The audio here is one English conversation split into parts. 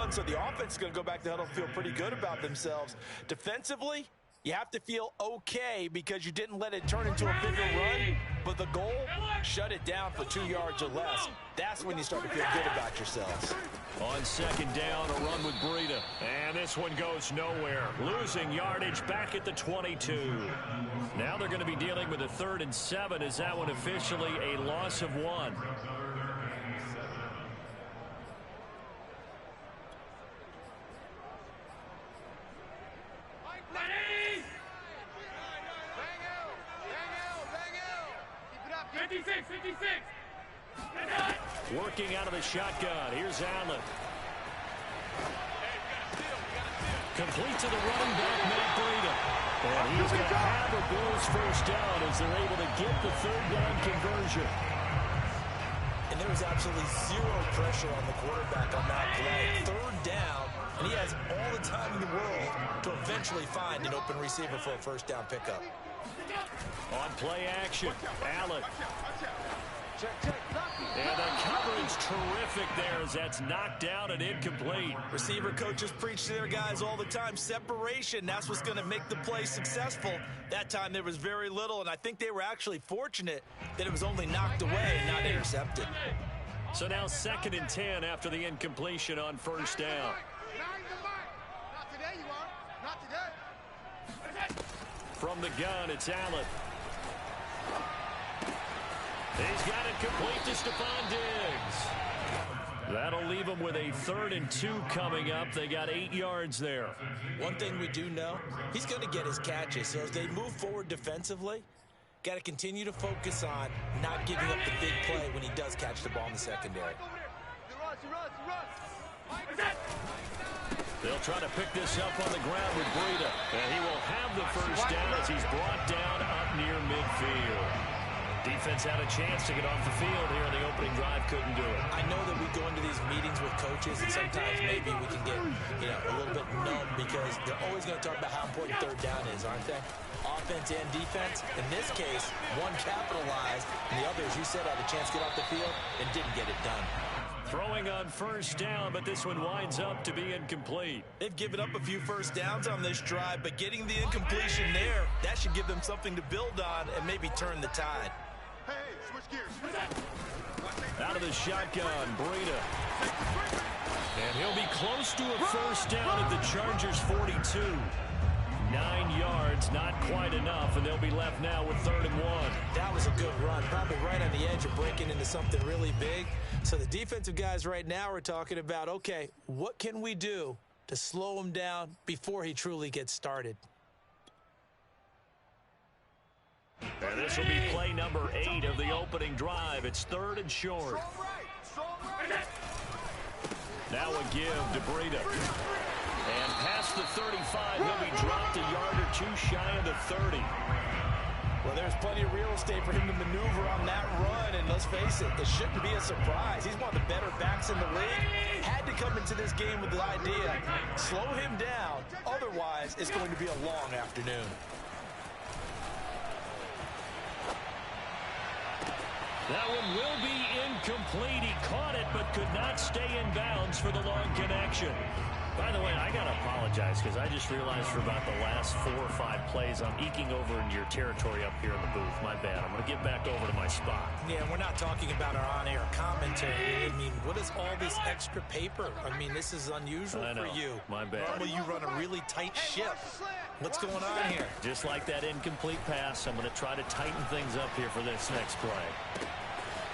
run, so the offense is going to go back to the huddle and feel pretty good about themselves. Defensively, you have to feel okay because you didn't let it turn into a bigger run, but the goal, shut it down for 2 yards or less. That's when you start to feel good about yourselves. On second down, a run with Breida. And this one goes nowhere. Losing yardage back at the 22. Now they're going to be dealing with a 3rd and 7. Is that one officially a loss of 1? Working out of the shotgun. Here's Allen. Complete to the running back, Matt Breida. And he's going to have a Bills first down as they're able to get the 3rd down conversion. And there was absolutely zero pressure on the quarterback on that play. 3rd down, and he has all the time in the world to eventually find an open receiver for a first down pickup. On play action, Allen. And the coverage terrific there as that's knocked down and incomplete. Receiver coaches preach to their guys all the time. Separation, that's what's going to make the play successful. That time there was very little, and I think they were actually fortunate that it was only knocked away and not intercepted. So now 2nd and 10 after the incompletion on first down. Not today, you are. Not today. From the gun, it's Allen. He's got it complete to Stephon Diggs. That'll leave him with a 3rd and 2 coming up. They got 8 yards there. One thing we do know, he's going to get his catches. So as they move forward defensively, got to continue to focus on not giving up the big play when he does catch the ball in the secondary. They'll try to pick this up on the ground with Breida. And he will have the first down as he's brought down up near midfield. Defense had a chance to get off the field here on the opening drive, couldn't do it. I know that we go into these meetings with coaches, and sometimes maybe we can get a little bit numb because they're always going to talk about how important 3rd down is, aren't they? Offense and defense. In this case, one capitalized, and the other, as you said, had a chance to get off the field and didn't get it done. Throwing on first down, but this one winds up to be incomplete. They've given up a few first downs on this drive, but getting the incompletion there, that should give them something to build on and maybe turn the tide. Hey, switch gears. Out of the shotgun, Breida. And he'll be close to a first down at the Chargers' 42. 9 yards, not quite enough, and they'll be left now with 3rd and 1. That was a good run, probably right on the edge of breaking into something really big. So the defensive guys right now are talking about, okay, what can we do to slow him down before he truly gets started? And this will be play number 8 of the opening drive. It's 3rd and short. Now a give to Breida. And past the 35, he'll be dropped a yard or 2 shy of the 30. Well, there's plenty of real estate for him to maneuver on that run, and let's face it, it shouldn't be a surprise. He's one of the better backs in the league. Had to come into this game with the idea, slow him down, otherwise it's going to be a long afternoon. That one will be incomplete. He caught it but could not stay in bounds for the long connection. By the way, I got to apologize because I just realized for about the last 4 or 5 plays I'm eking over into your territory up here in the booth. My bad. I'm going to get back over to my spot. Yeah, we're not talking about our on-air commentary. I mean, what is all this extra paper? I mean, this is unusual for you. My bad. Normally you run a really tight ship. What's going on here? Just like that incomplete pass, I'm going to try to tighten things up here for this next play.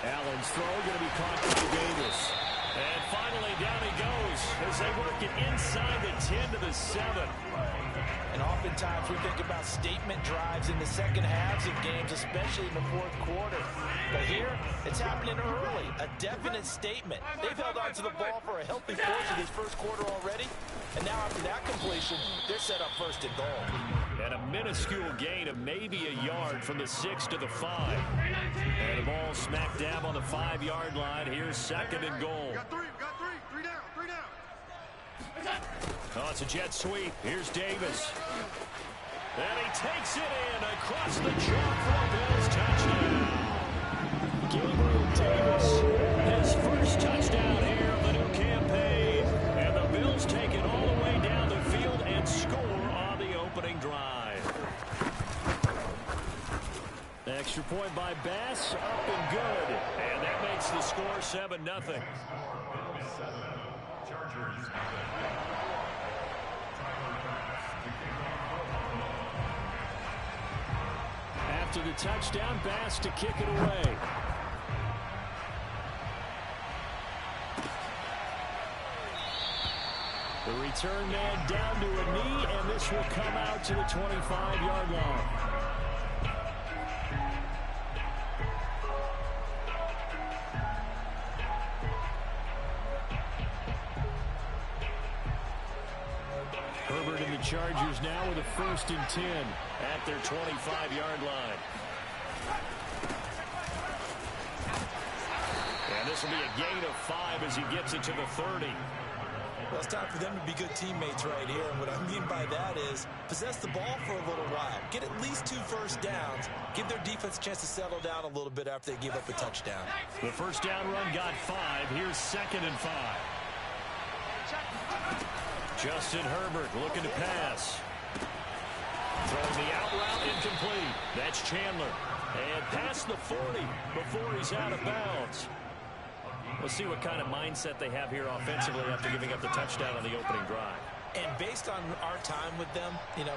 Allen's throw going to be caught by Davis. And finally, down he goes as they work it inside the 10 to the 7. And oftentimes we think about statement drives in the second halves of games, especially in the 4th quarter. But here, it's happening early. A definite statement. They've held on to the ball for a healthy portion of this first quarter already. And now after that completion, they're set up 1st and goal. And a minuscule gain of maybe a yard from the 6 to the 5. And the ball smack dab on the 5-yard line. Here's 2nd and goal. Got 3 down, 3 down. Oh, it's a jet sweep. Here's Davis. And he takes it in across the chalk for a Bills touchdown. Gabriel Davis, his first touchdown here of the new campaign. And the Bills Extra point by Bass, up and good. And that makes the score 7-0. After the touchdown, Bass to kick it away. The return man down to a knee, and this will come out to the 25-yard line. Herbert and the Chargers now with a 1st and 10 at their 25-yard line. And this will be a gain of 5 as he gets it to the 30. Well, it's time for them to be good teammates right here. And what I mean by that is possess the ball for a little while. Get at least 2 first downs. Give their defense a chance to settle down a little bit after they give up a touchdown. The first down run got 5. Here's 2nd and 5. Justin Herbert looking to pass. Throwing the out route incomplete. That's Chandler. And past the 40 before he's out of bounds. We'll see what kind of mindset they have here offensively after giving up the touchdown on the opening drive. And based on our time with them,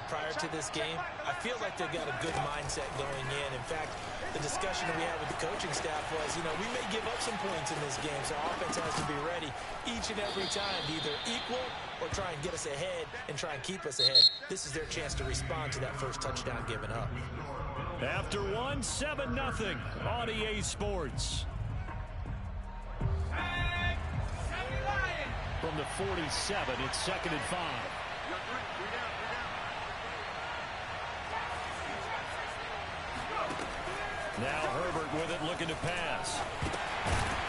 prior to this game, I feel like they've got a good mindset going in. In fact, the discussion that we had with the coaching staff was, we may give up some points in this game, so offense has to be ready each and every time to either equal or try and get us ahead and try and keep us ahead. This is their chance to respond to that first touchdown given up. After 7-0 on EA Sports. From the 47, it's 2nd and 5. Now Herbert with it, looking to pass.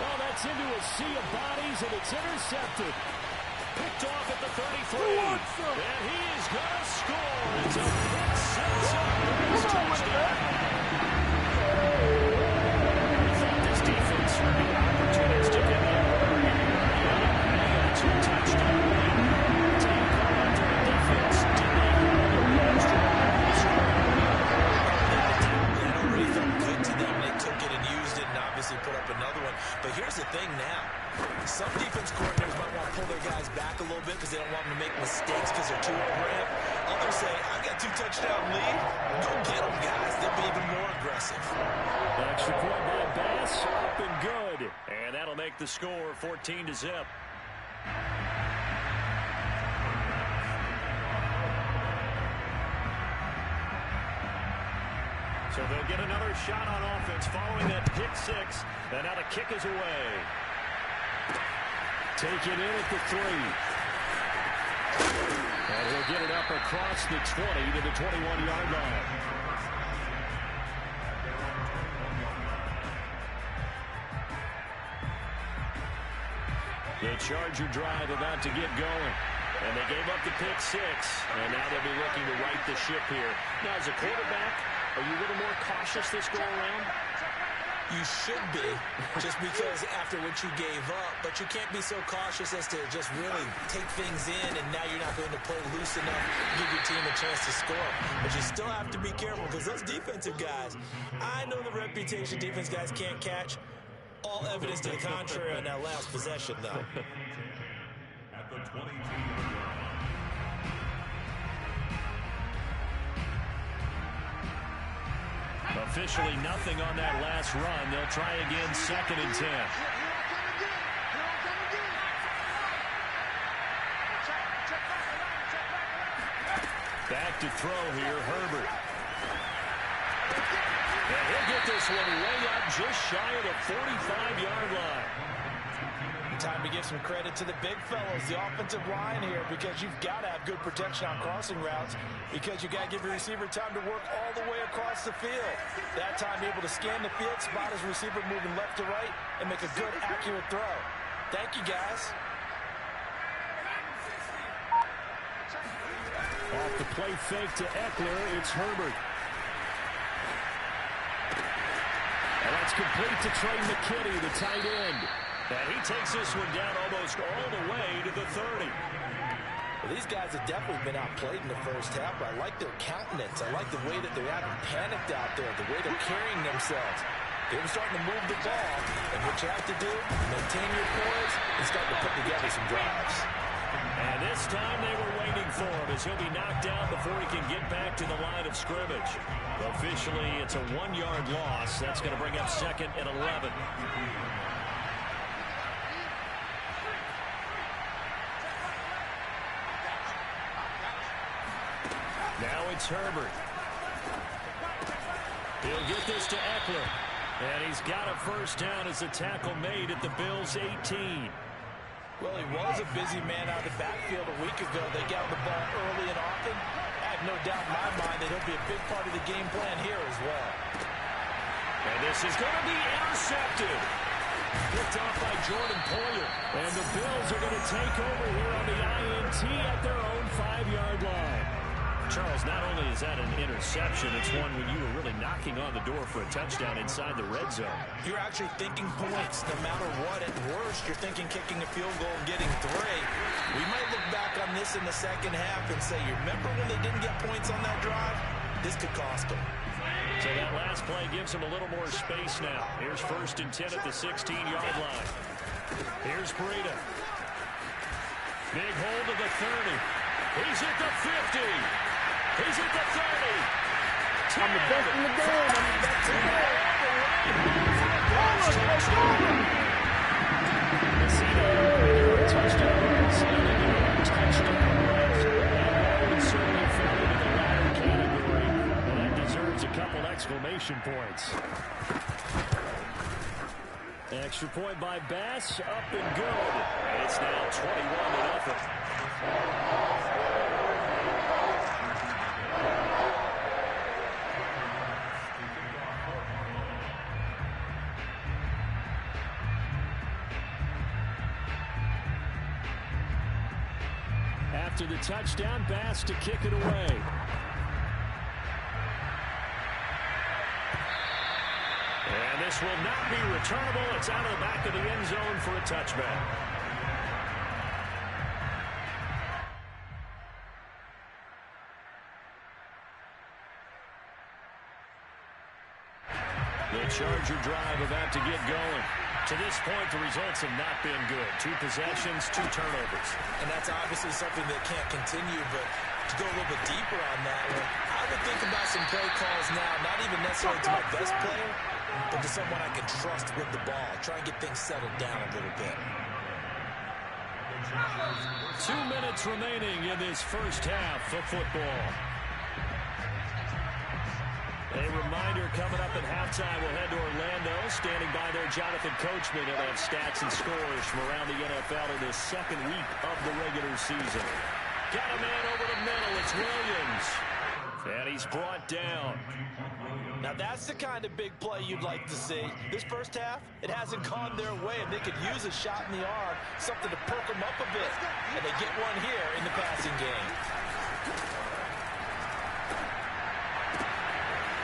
Oh, that's into a sea of bodies, and it's intercepted. Picked off at the 33. And he is going to score. It's a pick 6 touchdown. We thought this defense would be opportunistic in that area. Two touchdown lead. Team caught up to the defense. Did they have the last That already felt good to them. They took it and used it and obviously put up another one. But here's the thing now. Some defense coordinators might want to pull their guys back a little bit because they don't want them to make mistakes because they're too overramped. Others say, I got 2 touchdown lead. Go get them, guys. They'll be even more aggressive. extra point by Bass, up and good. And that'll make the score 14-0. So they'll get another shot on offense following that pick 6. And now the kick is away. Take it in at the 3. And he'll get it up across the 20 to the 21-yard line. The Charger drive about to get going. And they gave up the pick 6. And now they'll be looking to right the ship here. Now, as a quarterback, are you a little more cautious this go-around? You should be, just because after what you gave up. But you can't be so cautious as to just really take things in, and now you're not going to play loose enough to give your team a chance to score. But you still have to be careful because those defensive guys, I know the reputation defense guys can't catch. All evidence to the contrary on that last possession, though. At the 22. Officially nothing on that last run. They'll try again, 2nd and 10. Back to throw here, Herbert. And he'll get this one way up just shy of the 45-yard line. Time to give some credit to the big fellows, the offensive line here, because you've got to have good protection on crossing routes because you got to give your receiver time to work all the way across the field. That time able to scan the field, spot his receiver moving left to right, and make a good, accurate throw. Thank you, guys. Off the play fake to Eckler, it's Herbert. And that's complete to Trey McKinney, the tight end. And he takes this one down almost all the way to the 30. Well, these guys have definitely been outplayed in the first half, but I like their countenance. I like the way that they're having panicked out there, the way they're carrying themselves. They're starting to move the ball, and what you have to do, maintain your poise and start to put together some drives. And this time they were waiting for him as he'll be knocked down before he can get back to the line of scrimmage. Officially, it's a 1-yard loss. That's going to bring up 2nd and 11. Now it's Herbert. He'll get this to Eckler. And he's got a first down as the tackle made at the Bills' 18. Well, he was a busy man out of the backfield a week ago. They got the ball early and often. I have no doubt in my mind that he'll be a big part of the game plan here as well. And this is going to be intercepted. Picked off by Jordan Poyer. And the Bills are going to take over here on the INT at their own 5-yard line. Charles, not only is that an interception, it's one when you were really knocking on the door for a touchdown inside the red zone. You're actually thinking points no matter what. At worst, you're thinking kicking a field goal and getting 3. We might look back on this in the second half and say, you remember when they didn't get points on that drive? This could cost them. So that last play gives them a little more space now. Here's 1st and 10 at the 16-yard line. Here's Breida. Big hold of the 30. He's at the 50. He's at the 30. I'm the best in the game. I'm the best in the And that deserves a couple exclamation points. Extra point by Bass, up and good. And it's now 21-0. After the touchdown, Bass to kick it away. And this will not be returnable. It's out of the back of the end zone for a touchback. The Charger drive about to get going. To this point, the results have not been good. 2 possessions, 2 turnovers. And that's obviously something that can't continue, but to go a little bit deeper on that one, I would think about some play calls now, not even necessarily to my best player, but to someone I can trust with the ball. Try and get things settled down a little bit. 2 minutes remaining in this first half of football. A reminder coming up at halftime, we'll head to Orlando. Standing by there, Jonathan Coachman. He'll have stats and scores from around the NFL in this second week of the regular season. Got a man over the middle. It's Williams. And he's brought down. Now that's the kind of big play you'd like to see. This first half, it hasn't gone their way, and they could use a shot in the arm, something to perk them up a bit. And they get one here in the passing game.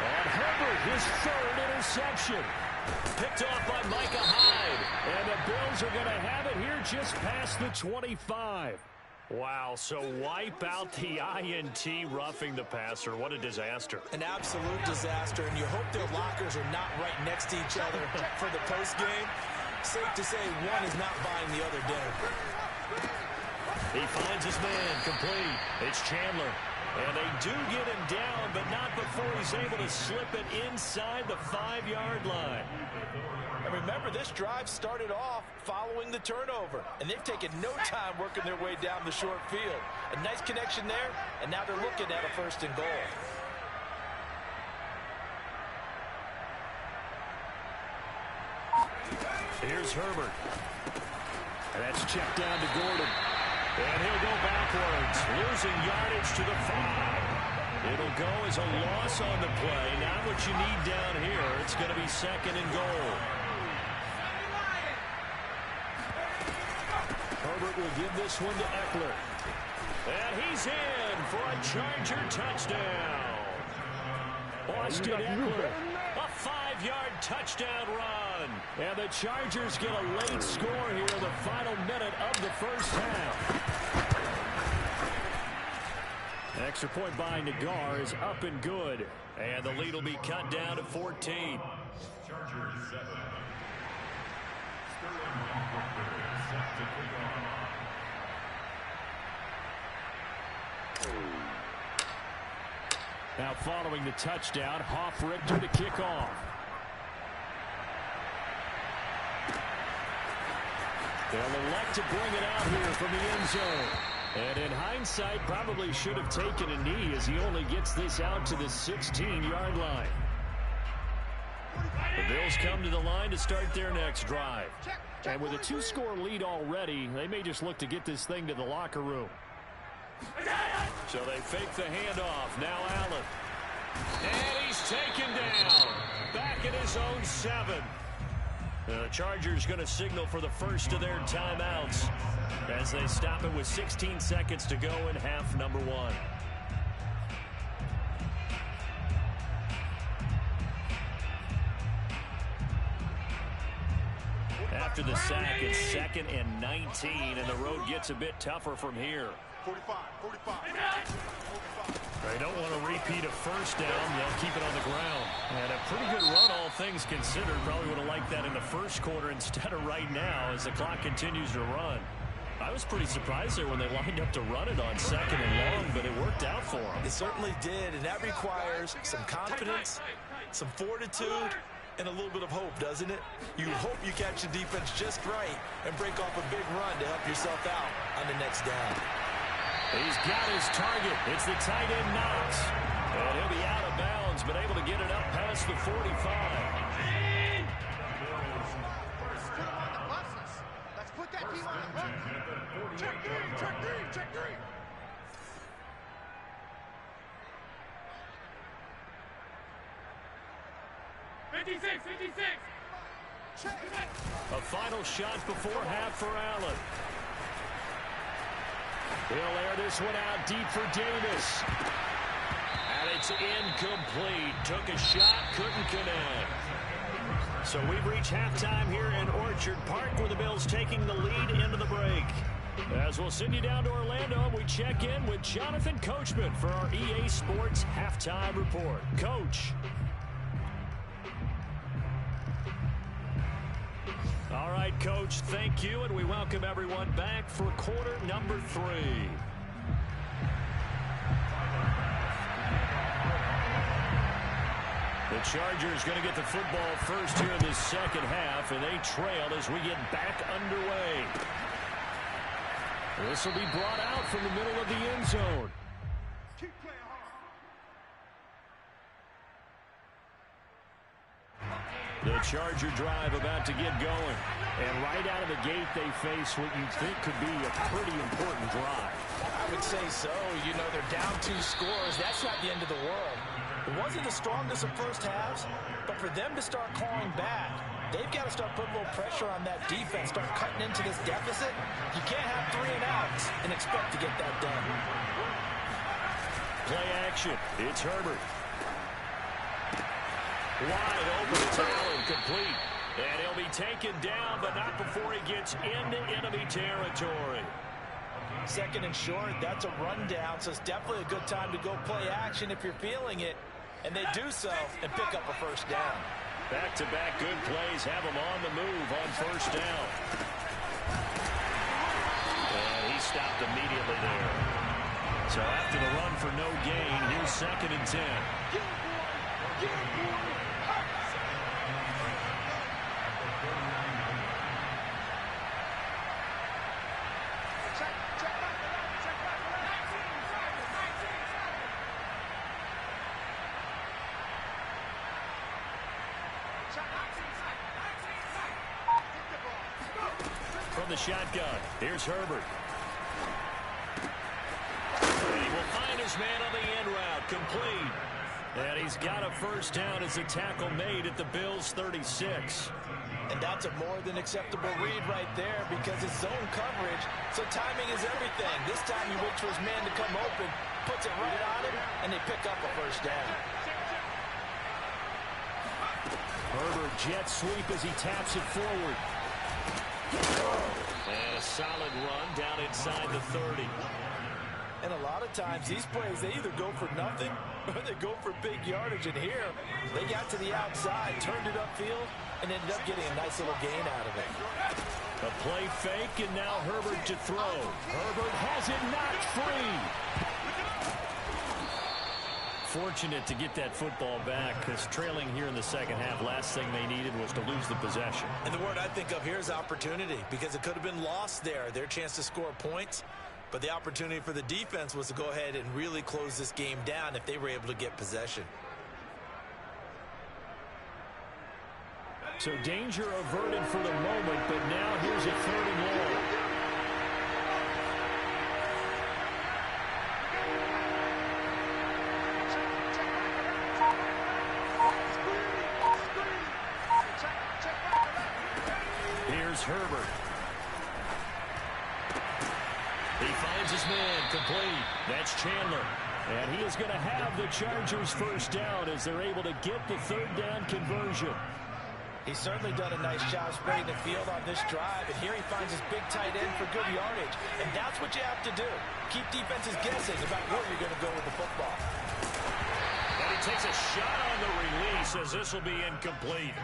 And Herbert, his 3rd interception. Picked off by Micah Hyde. And the Bills are going to have it here just past the 25. Wow, so wipe out the INT roughing the passer. What a disaster. An absolute disaster, and you hope their lockers are not right next to each other for the postgame. Safe to say one is not buying the other dinner. He finds his man complete. It's Chandler. And they do get him down, but not before he's able to slip it inside the 5-yard line. And remember, this drive started off following the turnover, and they've taken no time working their way down the short field. A nice connection there, and now they're looking at a 1st and goal. Here's Herbert. And that's checked down to Gordon. And he'll go backwards, losing yardage to the 5. It'll go as a loss on the play. Not what you need down here. It's going to be 2nd and goal. Herbert will give this one to Eckler. And he's in for a Charger touchdown. Austin Eckler, a 5-yard touchdown run. And the Chargers get a late score here in the final minute of the first half. extra point by Nagar is up and good. And the lead will be cut down to 14. Now following the touchdown, Hoff-Richter to kick off. They'll elect to bring it out here from the end zone. And in hindsight, probably should have taken a knee as he only gets this out to the 16-yard line. The Bills come to the line to start their next drive. And with a 2-score lead already, they may just look to get this thing to the locker room. So they fake the handoff. Now Allen. And he's taken down. Back at his own 7. The Chargers going to signal for the first of their timeouts as they stop it with 16 seconds to go in half number 1. After the sack, it's 2nd and 19, and the road gets a bit tougher from here. 45. They don't want to repeat a first down. They'll keep it on the ground. And a pretty good run, all things considered. Probably would have liked that in the first quarter instead of right now as the clock continues to run. I was pretty surprised there when they lined up to run it on 2nd and long, but it worked out for them. It certainly did, and that requires some confidence, some fortitude, and a little bit of hope, doesn't it? You hope you catch the defense just right and break off a big run to help yourself out on the next down. He's got his target. It's the tight end Knox. And he'll be out of bounds, but able to get it up past the 45. Let's put that D on the hook. Check three. 56. A final shot before half for Allen. He'll air this one out deep for Davis. And it's incomplete. Took a shot, couldn't connect. So we've reached halftime here in Orchard Park where the Bills taking the lead into the break. As we'll send you down to Orlando, we check in with Jonathan Coachman for our EA Sports Halftime Report. Coach. All right, Coach, thank you, and we welcome everyone back for quarter number 3. The Chargers going to get the football first here in this second half, and they trail as we get back underway. This will be brought out from the middle of the end zone. The Charger drive about to get going. And right out of the gate, they face what you'd think could be a pretty important drive. I would say so. You know, they're down 2 scores. That's not the end of the world. It wasn't the strongest of first halves, but for them to start clawing back, they've got to start putting a little pressure on that defense, start cutting into this deficit. You can't have 3 and outs and expect to get that done. Play action. It's Herbert. Wide open, it's Allen, complete. And he'll be taken down, but not before he gets into enemy territory. 2nd and short, that's a rundown, so it's definitely a good time to go play action if you're feeling it. And they do so and pick up a first down. Back-to-back good plays have him on the move on first down. And he stopped immediately there. So after the run for no gain, here's 2nd and 10. From the shotgun, here's Herbert. And he will find his man on the end route, complete. And he's got a first down as a tackle made at the Bills' 36. And that's a more than acceptable read right there because it's zone coverage, so timing is everything. This time he waits for his man to come open, puts it right on him, and they pick up a first down. Herbert jet sweep as he taps it forward. And a solid run down inside the 30. And a lot of times these plays, they either go for nothing or they go for big yardage. And here, they got to the outside, turned it upfield, and ended up getting a nice little gain out of it. A play fake, and now Herbert to throw. Herbert has it knocked free. Fortunate to get that football back, because trailing here in the second half, last thing they needed was to lose the possession. And the word I think of here is opportunity, because it could have been lost there, their chance to score points. But the opportunity for the defense was to go ahead and really close this game down if they were able to get possession. So danger averted for the moment, but now here's a 3rd and long. Here's Herbert. He finds his man complete. That's Chandler. And he is going to have the Chargers first down as they're able to get the 3rd down conversion. He's certainly done a nice job spreading the field on this drive, and here he finds his big tight end for good yardage. And that's what you have to do. Keep defenses guessing about where you're going to go with the football. And he takes a shot on the release as this will be incomplete.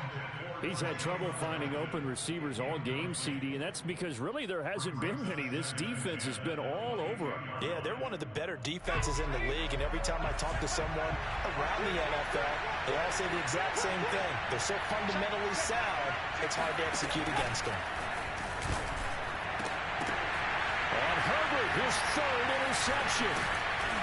He's had trouble finding open receivers all game, CD, and that's because really there hasn't been many. This defense has been all over him. Yeah, they're one of the better defenses in the league, and every time I talk to someone around the NFL, they all say the exact same thing. They're so fundamentally sound, it's hard to execute against them. And Herbert, his 3rd interception.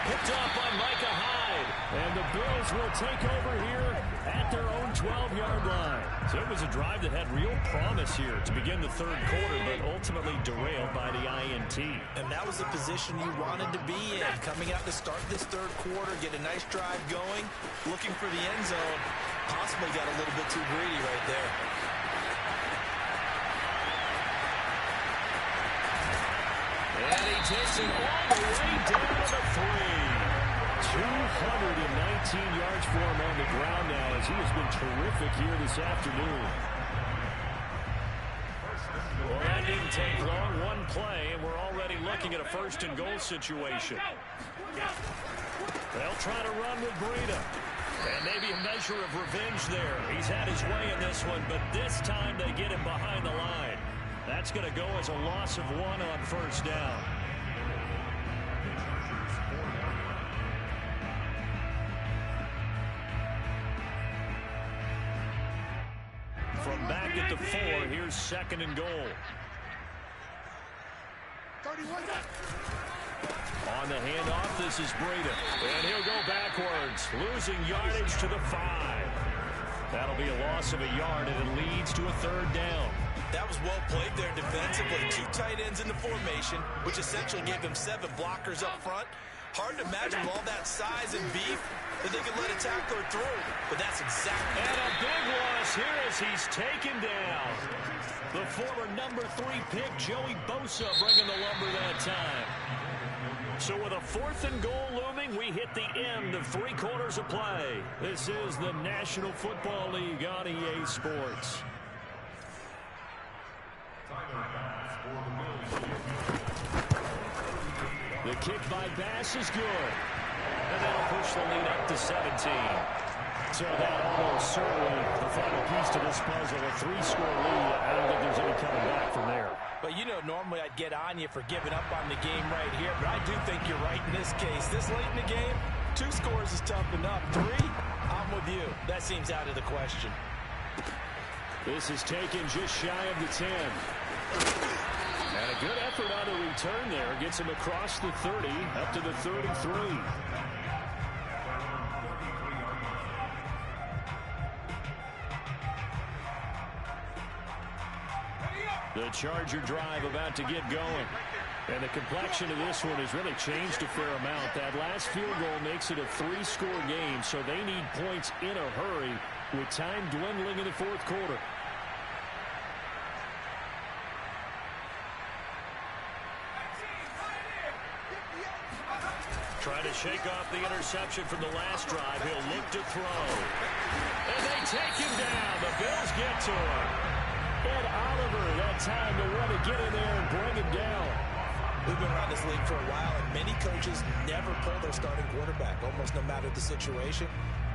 Picked off by Micah Hyde. And the Bills will take over here at their own 12-yard line. So it was a drive that had real promise here to begin the 3rd quarter, but ultimately derailed by the INT. And that was the position you wanted to be in. Coming out to start this 3rd quarter, get a nice drive going, looking for the end zone. Possibly got a little bit too greedy right there. And he takes it all the way down to the 3. 219 yards for him on the ground now as he has been terrific here this afternoon. Well, that didn't take long. One play, and we're already looking at a 1st and goal situation. They'll try to run with Breida. And maybe a measure of revenge there. He's had his way in this one, but this time they get him behind the line. That's going to go as a loss of 1 on 1st down. From back at the 4, here's 2nd and goal. 31. On the handoff, this is Breida. And he'll go backwards, losing yardage to the 5. That'll be a loss of a yard, and it leads to a 3rd down. That was well played there defensively. 2 tight ends in the formation, which essentially gave them 7 blockers up front. Hard to imagine with all that size and beef that they could let a tackler through, but that's exactly. And a big loss here as he's taken down. The former number 3 pick, Joey Bosa, bringing the lumber that time. So with a 4th and goal looming, we hit the end of 3 quarters of play. This is the National Football League on EA Sports. The kick by Bass is good. And that'll push the lead up to 17. So that almost certainly the final piece to this puzzle, a 3-score lead. I don't think there's any coming back from there. But you know, normally I'd get on you for giving up on the game right here, but I do think you're right in this case. This late in the game, 2 scores is tough enough. 3, I'm with you. That seems out of the question. This is taken just shy of the 10. And a good effort on the return there. Gets him across the 30, up to the 33. The Charger drive about to get going. And the complexion of this one has really changed a fair amount. That last field goal makes it a 3-score game, so they need points in a hurry with time dwindling in the 4th quarter. Trying to shake off the interception from the last drive. He'll look to throw. And they take him down. The Bills get to him. Ed Oliver, that time to want to get in there and bring him down. We've been around this league for a while, and many coaches never pull their starting quarterback, almost no matter the situation.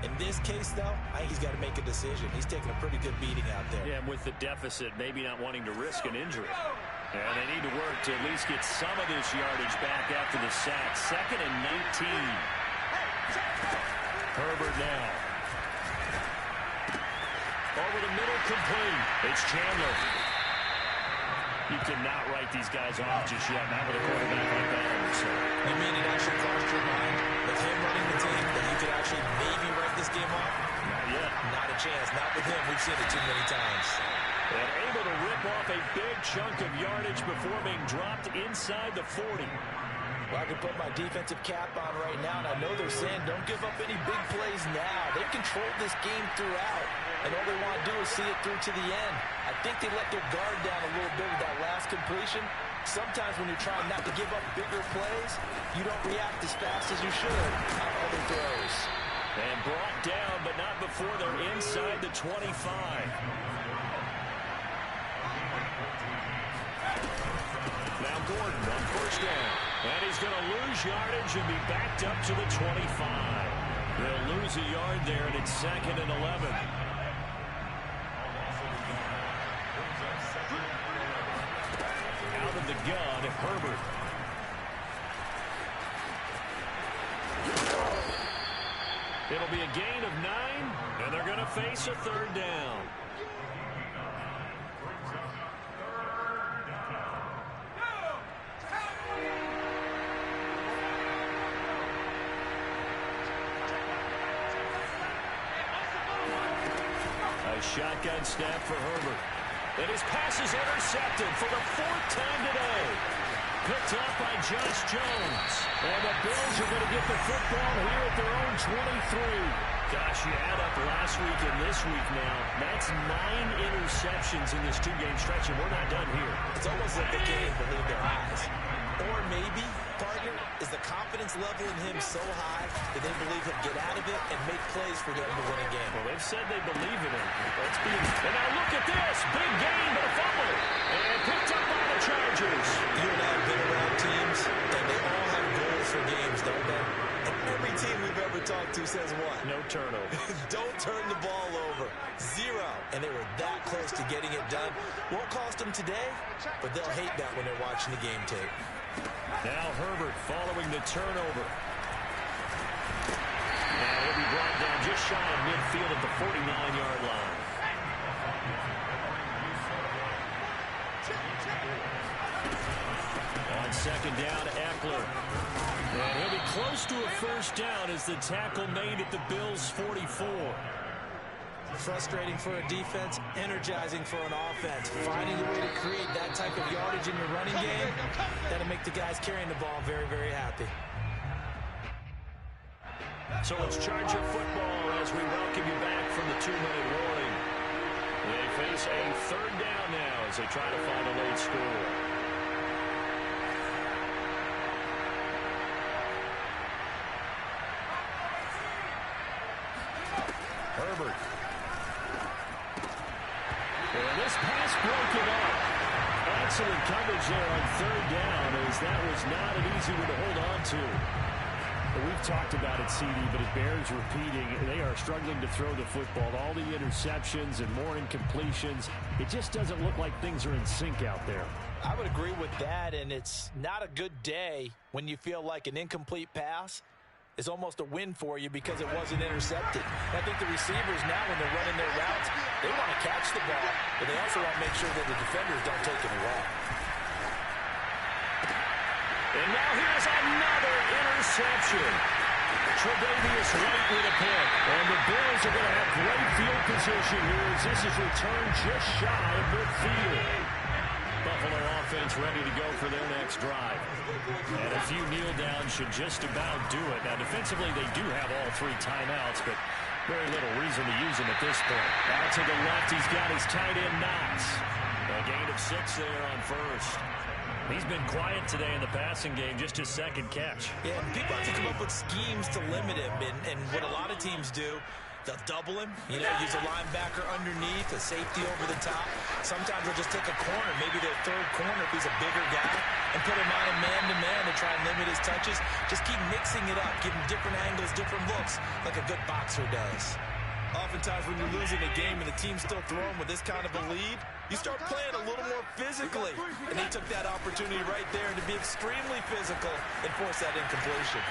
In this case, though, I think he's got to make a decision. He's taking a pretty good beating out there. Yeah, and with the deficit, maybe not wanting to risk an injury. And they need to work to at least get some of this yardage back after the sack. 2nd and 19. Herbert now. Over the middle, complete. It's Chandler. You cannot write these guys off just yet, not with a quarterback like that. You mean it actually crossed your mind with him running the team that you could actually maybe write this game off? Not yet. Not a chance. Not with him. We've seen it too many times. And able to rip off a big chunk of yardage before being dropped inside the 40. Well, I can put my defensive cap on right now, and I know they're saying don't give up any big plays now. They've controlled this game throughout, and all they want to do is see it through to the end. I think they let their guard down a little bit with that last completion. Sometimes when you're trying not to give up bigger plays, you don't react as fast as you should on other throws. And brought down, but not before they're inside the 25. Now Gordon on first down. And he's going to lose yardage and be backed up to the 25. They'll lose a yard there, and it's 2nd and 11. Out of the gun, Herbert. It'll be a gain of 9, and they're going to face a 3rd down. Shotgun snap for Herbert. And his pass is intercepted for the 4th time today. Picked up by Josh Jones. And the Bills are going to get the football here at their own 23. Gosh, you add up last week and this week now. That's 9 interceptions in this 2-game stretch, and we're not done here. It's almost like they can't even believe their eyes. Or maybe, partner, is the confidence level in him so high that they believe he'll get out of it and make plays for them to win a game. Well, they've said they believe in him. And now look at this. Big gain, but a fumble. And picked up by the Chargers. You and I have been around teams, and they all have goals for games, don't they? And every team we've ever talked to says what? No turnover. Don't turn the ball over. 0. And they were that close to getting it done. Won't cost them today, but they'll hate that when they're watching the game tape. Now Herbert following the turnover. And he'll be brought down just shy of midfield at the 49-yard line. On 2nd down, Eckler. And he'll be close to a 1st down as the tackle made at the Bills' 44. Frustrating for a defense, energizing for an offense. Finding a way to create that type of yardage in your running game, that'll make the guys carrying the ball very, very happy. So it's Charger football as we welcome you back from the 2-minute warning. They face a 3rd down now as they try to find a late score. Herbert. And this pass broken up. Excellent coverage there on 3rd down, as that was not an easy one to hold on to. Well, we've talked about it, CD, but it bears repeating. They are struggling to throw the football. All the interceptions and more incompletions. It just doesn't look like things are in sync out there. I would agree with that, and it's not a good day when you feel like an incomplete pass is almost a win for you because it wasn't intercepted. I think the receivers now, when they're running their routes, they want to catch the ball, but they also want to make sure that the defenders don't take it away. And now here's another interception. Tre'Davious White with a pick. And the Bills are going to have great field position here as this is returned just shy of midfield. Buffalo offense ready to go for their next drive. And a few kneel downs should just about do it. Now, defensively, they do have all 3 timeouts, but very little reason to use them at this point. Out to the left, he's got his tight end, Knox. A gain of 6 there on 1st. He's been quiet today in the passing game, just his 2nd catch. Yeah, people have to come up with schemes to limit him, and what a lot of teams do They'll double him, use a linebacker underneath, a safety over the top. Sometimes they'll just take a corner, maybe their third corner if he's a bigger guy, and put him on a man-to-man to try and limit his touches. Just keep mixing it up, give him different angles, different looks, like a good boxer does. Oftentimes when you're losing a game and the team's still throwing with this kind of a lead, you start playing a little more physically. And they took that opportunity right there to be extremely physical and force that incompletion.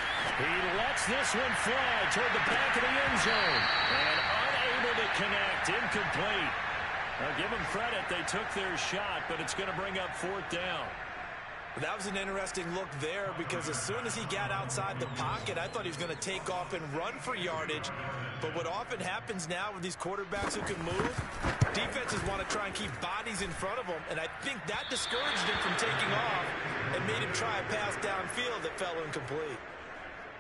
He lets this one fly toward the back of the end zone. And unable to connect, incomplete. Now give them credit, they took their shot, but it's going to bring up fourth down. That was an interesting look there because as soon as he got outside the pocket, I thought he was going to take off and run for yardage. But what often happens now with these quarterbacks who can move, defenses want to try and keep bodies in front of them, and I think that discouraged him from taking off and made him try a pass downfield that fell incomplete.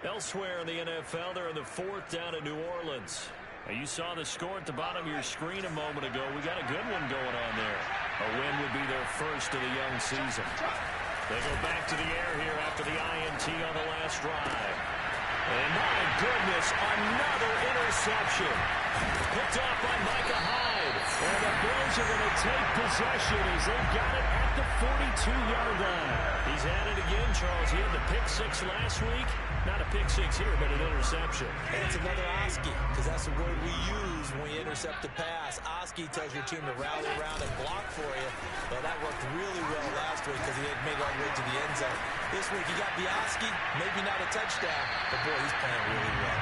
Elsewhere in the NFL, they're in the fourth down in New Orleans. Now, you saw the score at the bottom of your screen a moment ago. We got a good one going on there. A win would be their first of the young season. They go back to the air here after the INT on the last drive. And my goodness, another interception. Picked off by Micah Hyde. And the Bills are going to take possession as they've got it at the 42-yard line. He's at it again, Charles. He had the pick six last week. Not a pick six here, but an interception. And it's another Oski, because that's the word we use when we intercept the pass. Oski tells your team to rally around and block for you. Well, that worked really well last week because he had made it all the way to the end zone. This week he got the Oski, maybe not a touchdown, but boy, he's playing really well.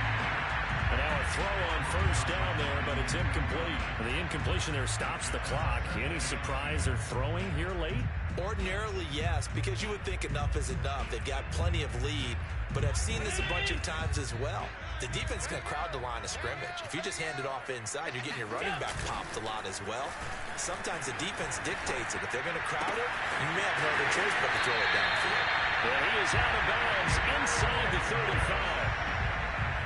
And now a throw on first down there, but it's incomplete. And the incompletion there stops the clock. Any surprise they're throwing here late? Ordinarily, yes, because you would think enough is enough. They've got plenty of lead, but I've seen this a bunch of times as well. The defense is going to crowd the line of scrimmage. If you just hand it off inside, you're getting your running back popped a lot as well. Sometimes the defense dictates it. If they're going to crowd it, you may have no other choice but to throw it downfield. Well, he is out of bounds inside the 35.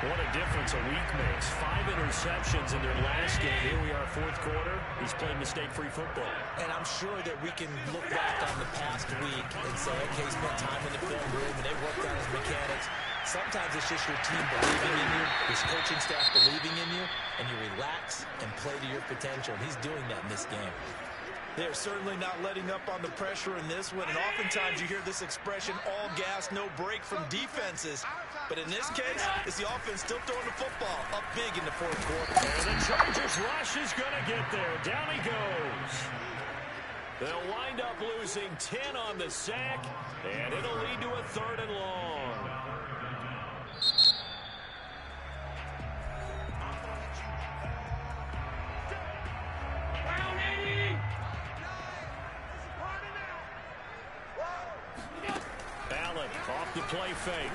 What a difference a week makes. 5 interceptions in their last game. Here we are, fourth quarter. He's playing mistake-free football. And I'm sure that we can look back on the past week and say, okay, he spent time in the film room and they worked on his mechanics. Sometimes it's just your team believing in you, your coaching staff believing in you, and you relax and play to your potential. And he's doing that in this game. They're certainly not letting up on the pressure in this one, and oftentimes you hear this expression, all gas, no break from defenses. But in this case, it's the offense still throwing the football up big in the fourth quarter. And the Chargers rush is going to get there. Down he goes. They'll wind up losing 10 on the sack, and it'll lead to a 3rd and long. Off the play fake.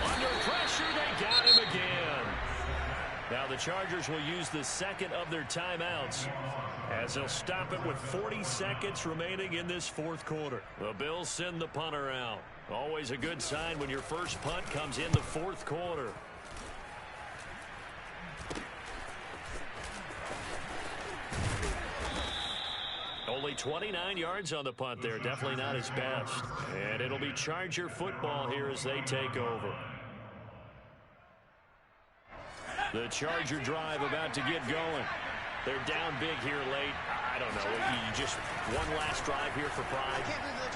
Under pressure, they got him again. Now the Chargers will use the second of their timeouts as they'll stop it with 40 seconds remaining in this fourth quarter. The Bills send the punter out. Always a good sign when your first punt comes in the fourth quarter. Only 29 yards on the punt there. Definitely not his best. And it'll be Charger football here as they take over. The Charger drive about to get going. They're down big here late. I don't know. You just one last drive here for pride.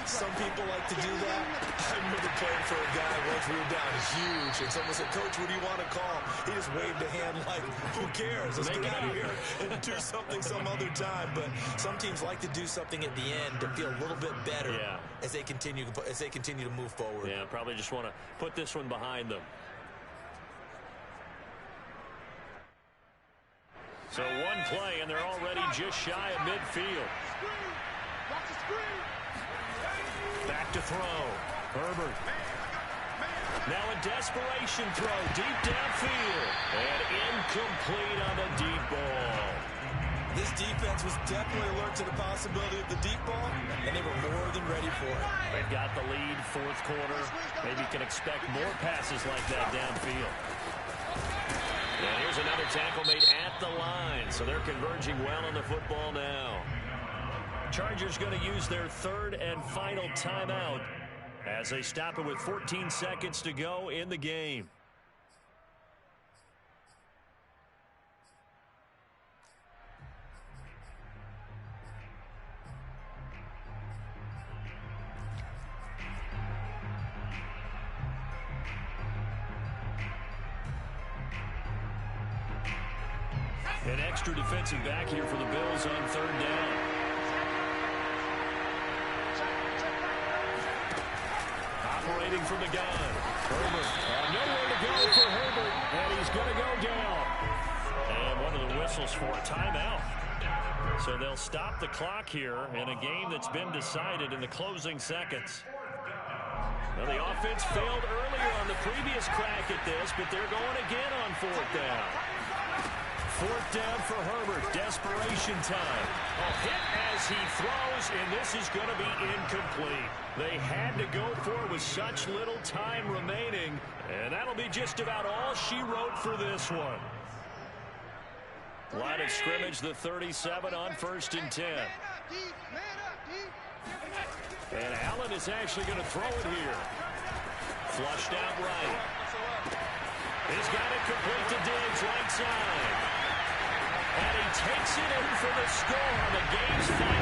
Some people like to do that. I remember playing for a guy once we were down huge, and someone said, "Coach, what do you want to call?" He just waved a hand like, "Who cares? Let's get out of here and do something some other time." But some teams like to do something at the end to feel a little bit better as they continue to move forward. Yeah, probably just want to put this one behind them. So one play, and they're already just shy of midfield. Back to throw. Herbert. Now a desperation throw deep downfield. And incomplete on the deep ball. This defense was definitely alert to the possibility of the deep ball, and they were more than ready for it. They've got the lead, fourth quarter. Maybe you can expect more passes like that downfield. And here's another tackle made at the line. So they're converging well on the football now. Chargers going to use their 3rd and final timeout as they stop it with 14 seconds to go in the game. An extra defensive back here for the Bills on third down. Operating from the gun. Herbert. Nowhere to go for Herbert. And he's going to go down. And one of the whistles for a timeout. So they'll stop the clock here in a game that's been decided in the closing seconds. Well, the offense failed earlier on the previous crack at this, but they're going again on fourth down. Fourth down for Herbert. Desperation time. A hit as he throws, and this is going to be incomplete. They had to go for it with such little time remaining, and that'll be just about all she wrote for this one. Line of scrimmage, the 37 on 1st and 10. And Allen is actually going to throw it here. Flushed out right. He's got it complete to Diggs, right side. And he takes it in for the score on the game's final